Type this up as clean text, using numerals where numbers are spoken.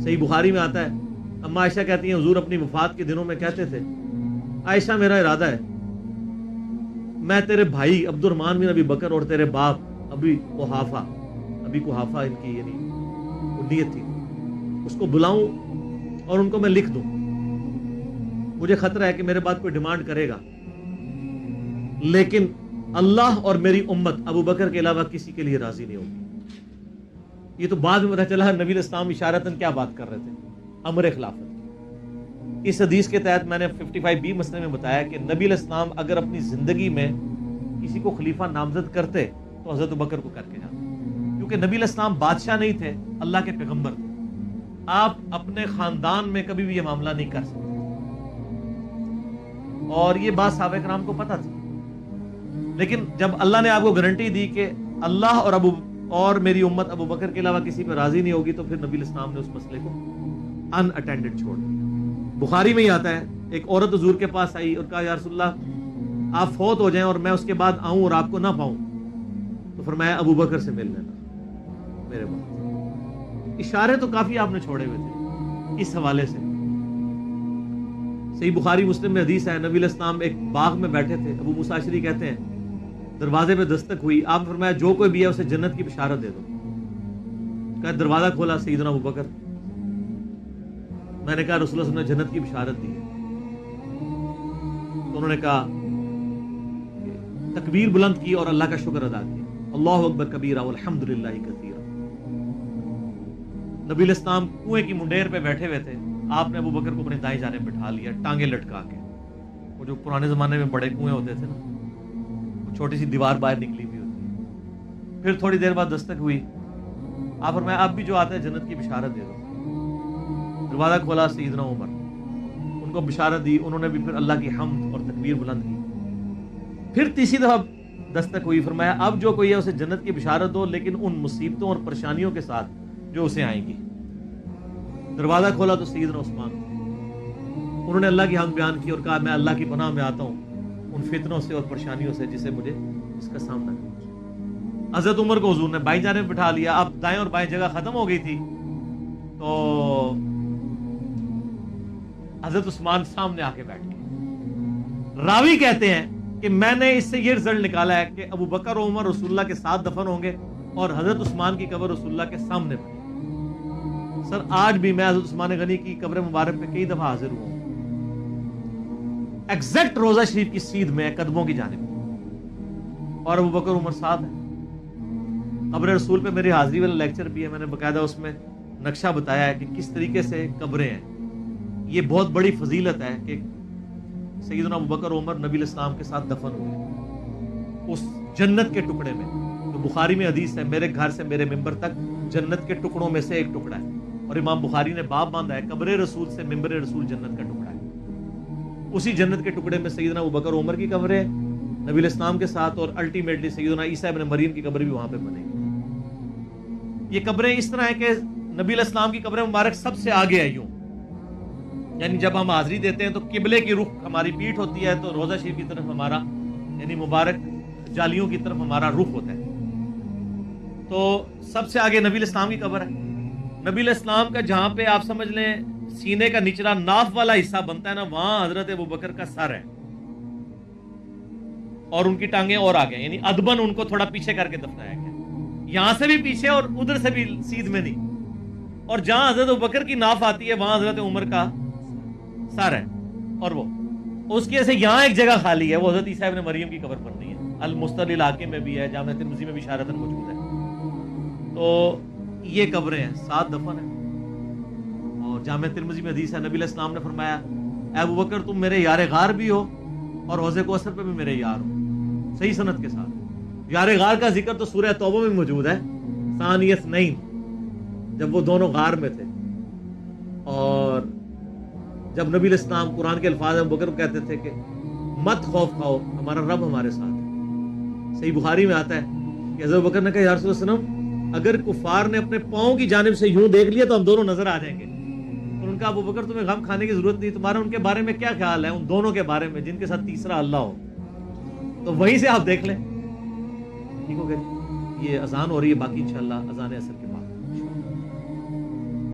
صحیح بخاری میں آتا ہے، اما عائشہ کہتی ہیں حضور اپنی وفات کے دنوں میں کہتے تھے عائشہ میرا ارادہ ہے میں تیرے بھائی عبد الرحمن بن ابی بکر اور تیرے باپ ابی قحافہ ان کی یعنی نیت تھی اس کو بلاؤں اور ان کو میں لکھ دوں، مجھے خطرہ ہے کہ میرے بعد کوئی ڈیمانڈ کرے گا، لیکن اللہ اور میری امت ابو بکر کے علاوہ کسی کے لیے راضی نہیں ہوگی۔ یہ تو بعد میں پتہ چلا نبی الاسلام اشارتاً کیا بات کر رہے تھے، امر خلافت۔ اس حدیث کے تحت میں نے 55B مسئلے میں بتایا کہ نبی الاسلام اگر اپنی زندگی میں کسی کو خلیفہ نامزد کرتے تو حضرت ابوبکر کو کر کے جاتے، کیونکہ نبی الاسلام بادشاہ نہیں تھے، اللہ کے پیغمبر تھے۔ آپ اپنے خاندان میں کبھی بھی یہ معاملہ نہیں کر سکتے، اور یہ بات صحابہ کرام کو پتہ تھی، لیکن جب اللہ نے آپ کو گارنٹی دی کہ اللہ اور میری امت ابو بکر کے علاوہ کسی پہ راضی نہیں ہوگی، تو پھر نبی الاسلام نے اس مسئلے کو ان اٹینڈڈ چھوڑ دیا۔ بخاری میں ہی آتا ہے ایک عورت حضور کے پاس آئی اور کہا یا رسول اللہ آپ فوت ہو جائیں اور میں اس کے بعد آؤں اور آپ کو نہ پاؤں، تو فرمایا ابو بکر سے مل لینا میرے بعد۔ اشارے تو کافی آپ نے چھوڑے ہوئے تھے اس حوالے سے۔ صحیح بخاری مسلم میں حدیث ہے، نبی علیہ السلام ایک باغ میں بیٹھے تھے، ابو موسیٰ اشعری کہتے ہیں دروازے پہ دستک ہوئی، آپ نے فرمایا جو کوئی بھی ہے اسے جنت کی بشارت دے دو۔ کہا دروازہ کھولا سیدنا ابو بکر، میں نے کہا رسول اللہ صلی اللہ علیہ وسلم نے جنت کی بشارت دی، تو انہوں نے کہا تکبیر بلند کی اور اللہ کا شکر ادا کیا، اللہ اکبر کبیرہ والحمدللہ کثیرہ۔ نبی علیہ السلام کنویں کی منڈیر پہ بیٹھے ہوئے تھے، آپ نے ابو بکر کو اپنے دائیں جانب بٹھا لیا ٹانگیں لٹکا کے، وہ جو پرانے زمانے میں بڑے کنویں ہوتے تھے نا، چھوٹی سی دیوار باہر نکلی ہوئی ہوتی ہے۔ پھر تھوڑی دیر بعد دستک ہوئی، آپ فرمایا اب بھی جو آتا ہے جنت کی بشارت دے دو۔ دروازہ کھولا سیدنا عمر، ان کو بشارت دی، انہوں نے بھی پھر اللہ کی حمد اور تکبیر بلند کی۔ پھر تیسری دفعہ دستک ہوئی، فرمایا اب جو کوئی ہے اسے جنت کی بشارت دو، لیکن ان مصیبتوں اور پریشانیوں کے ساتھ جو اسے آئیں گی۔ دروازہ کھولا تو سیدنا عثمان، انہوں نے اللہ کی حمد بیان کی اور کہا میں اللہ کی پناہ میں آتا ہوں ان فتنوں سے اور پریشانیوں سے جسے مجھے اس کا سامنا کرنا۔ حضرت عمر کو حضور نے بائیں جانب بٹھا لیا، اب دائیں اور بائیں جگہ ختم ہو گئی تھی، تو حضرت عثمان سامنے آ کے بیٹھ گئے۔ راوی کہتے ہیں کہ میں نے اس سے یہ رزلٹ نکالا ہے کہ ابو بکر و عمر رسول اللہ کے ساتھ دفن ہوں گے اور حضرت عثمان کی قبر رسول اللہ کے سامنے بنی۔ سر آج بھی میں حضرت عثمان غنی کی قبر مبارک پہ کئی دفعہ حاضر ہوا ہوں، ایگزیکٹ روضہ شریف کی سیدھ میں قدموں کی جانب، اور ابو بکر عمر ساتھ ہیں۔ قبر رسول پہ میری حاضری والا لیکچر بھی ہے، میں نے باقاعدہ اس میں نقشہ بتایا ہے کہ کس طریقے سے قبریں ہیں۔ یہ بہت بڑی فضیلت ہے کہ سیدنا ابو بکر عمر نبی الاسلام کے ساتھ دفن ہوئے اس جنت کے ٹکڑے میں۔ تو بخاری میں حدیث ہے میرے گھر سے میرے ممبر تک جنت کے ٹکڑوں میں سے ایک ٹکڑا ہے، اور امام بخاری نے باب باندھا ہے قبر رسول سے ممبر رسول جنت کا ٹکڑا ہے۔ اسی جنت کے ٹکڑے میں سیدنا ابو بکر عمر کی قبر ہے نبی علیہ السلام کے ساتھ، اور الٹیمیٹلی سیدنا عیسیٰ ابن مریم کی قبر بھی وہاں پہ بنے گی۔ یہ قبریں اس طرح ہیں کہ نبی علیہ السلام کی قبر مبارک سب سے آگے ہے، یوں یعنی جب ہم حاضری دیتے ہیں تو قبلے کی رخ ہماری پیٹھ ہوتی ہے، تو روضہ شریف کی طرف ہمارا یعنی مبارک جالیوں کی طرف ہمارا رخ ہوتا ہے، تو سب سے آگے نبی علیہ السلام کی قبر ہے۔ نبی علیہ السلام کا جہاں پہ آپ سمجھ لیں سینے کا نچلا ناف والا حصہ بنتا ہے نا، وہاں حضرت ابو بکر کا سر ہے اور ان کی ٹانگیں اور آگے، یعنی ادبن ان کو تھوڑا پیچھے کر کے دفنایا گیا، یہاں سے بھی پیچھے اور ادھر سے بھی سیدھ میں نہیں، اور جہاں حضرت ابو بکر کی ناف آتی ہے وہاں حضرت عمر کا سر ہے، اور وہ اس کی ایسے یہاں ایک جگہ خالی ہے، وہ حضرت عیسیٰ ابن مریم کی قبر پر نہیں ہے، المستدل علاقے میں بھی ہے، جامع ترمذی میں بھی اشارتاً موجود ہے۔ تو یہ قبریں ہیں، 7 دفن ہیں، اور جامع ترمذی میں حدیث ہے نبی علیہ السلام نے فرمایا اے ابو بکر تم میرے یار غار بھی ہو اور حوض کوثر پہ بھی میرے یار ہو، صحیح سند کے ساتھ۔ یار غار کا ذکر تو سورہ توبہ میں موجود ہے، ثانی اثنین، جب وہ دونوں غار میں تھے، اور جب نبی علیہ السلام قرآن کے الفاظ ابو بکر کو کہتے تھے کہ مت خوف کھاؤ ہمارا رب ہمارے ساتھ ہے۔ صحیح بخاری میں آتا ہے کہ حضرت ابو بکر نے کہا یا رسول اللہ صلی اللہ علیہ وسلم اگر کفار نے اپنے پاؤں کی جانب سے یوں دیکھ لیا تو ہم دونوں نظر آ جائیں گے۔ تو ان کا ابو بکر تمہیں غم کھانے کی ضرورت نہیں، تمہارا ان کے بارے میں کیا خیال ہے، ان دونوں کے بارے میں جن کے ساتھ تیسرا اللہ ہو، تو وہیں سے آپ دیکھ لیں۔ ٹھیک ہو گیا جی، یہ اذان ہو رہی ہے، باقی انشاءاللہ اذان عصر کے بعد۔